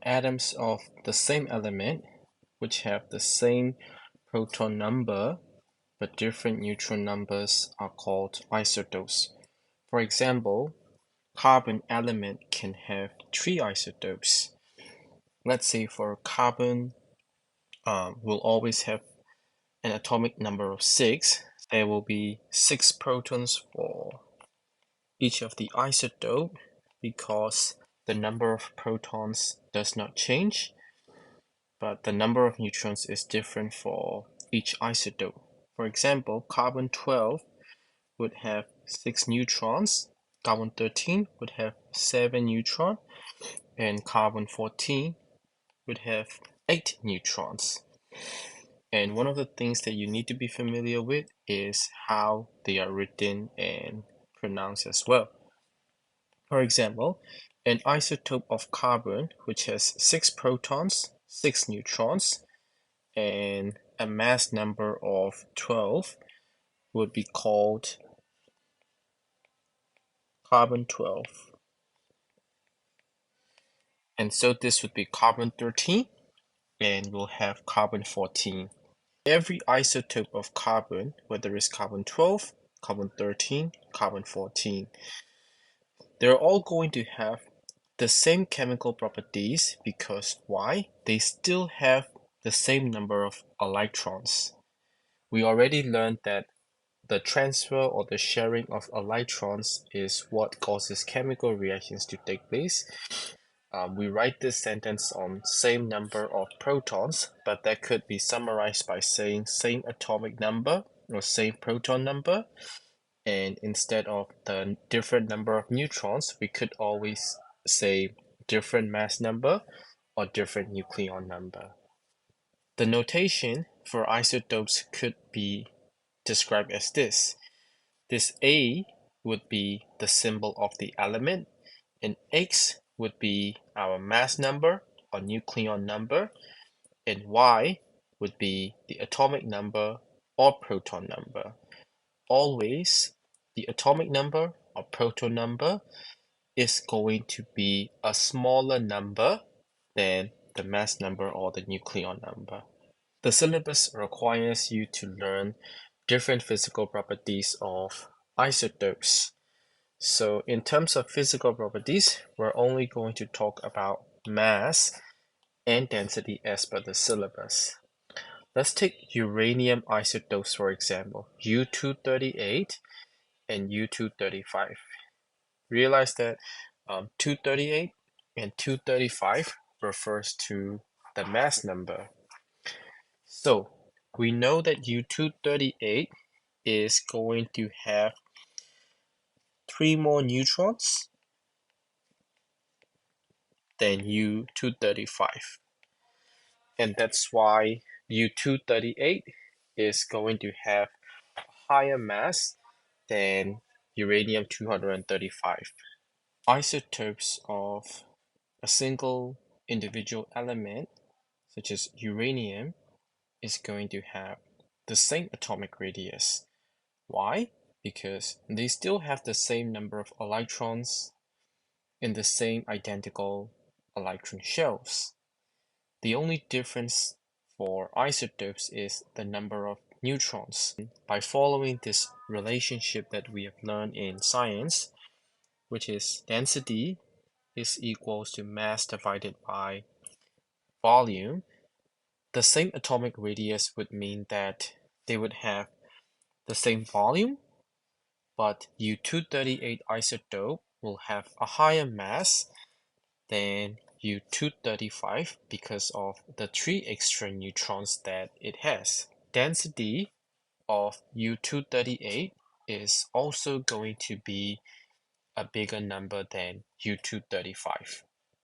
atoms of the same element which have the same proton number but different neutron numbers are called isotopes. For example, carbon element can have 3 isotopes. Let's say for carbon, will always have an atomic number of 6. There will be 6 protons for each of the isotope because the number of protons does not change, but the number of neutrons is different for each isotope. For example, carbon-12 would have 6 neutrons, carbon-13 would have 7 neutrons, and carbon-14 would have 8 neutrons. And one of the things that you need to be familiar with is how they are written and pronounced as well. For example, an isotope of carbon which has 6 protons, 6 neutrons, and a mass number of 12 would be called carbon-12. And so this would be carbon-13, and we'll have carbon-14. Every isotope of carbon, whether it's carbon-12, carbon-13, carbon-14, they're all going to have the same chemical properties because why? They still have the same number of electrons. We already learned that the transfer or the sharing of electrons is what causes chemical reactions to take place. We write this sentence on same number of protons, but that could be summarized by saying same atomic number or same proton number. And instead of the different number of neutrons, we could always say different mass number or different nucleon number. The notation for isotopes could be described as this. This A would be the symbol of the element, and X would be our mass number or nucleon number, and Y would be the atomic number or proton number. Always, the atomic number or proton number is going to be a smaller number than the mass number or the nucleon number. The syllabus requires you to learn different physical properties of isotopes. So in terms of physical properties, we're only going to talk about mass and density as per the syllabus. Let's take uranium isotopes for example, U-238 and U-235. Realize that 238 and 235 refers to the mass number. So we know that U-238 is going to have 3 more neutrons than U-235. And that's why U-238 is going to have a higher mass than uranium-235. Isotopes of a single individual element, such as uranium, is going to have the same atomic radius. Why? Because they still have the same number of electrons in the same identical electron shells. The only difference for isotopes is the number of neutrons. By following this relationship that we have learned in science, which is density is equals to mass divided by volume, the same atomic radius would mean that they would have the same volume, but U-238 isotope will have a higher mass than U-235 because of the 3 extra neutrons that it has. Density of U-238 is also going to be a bigger number than U-235.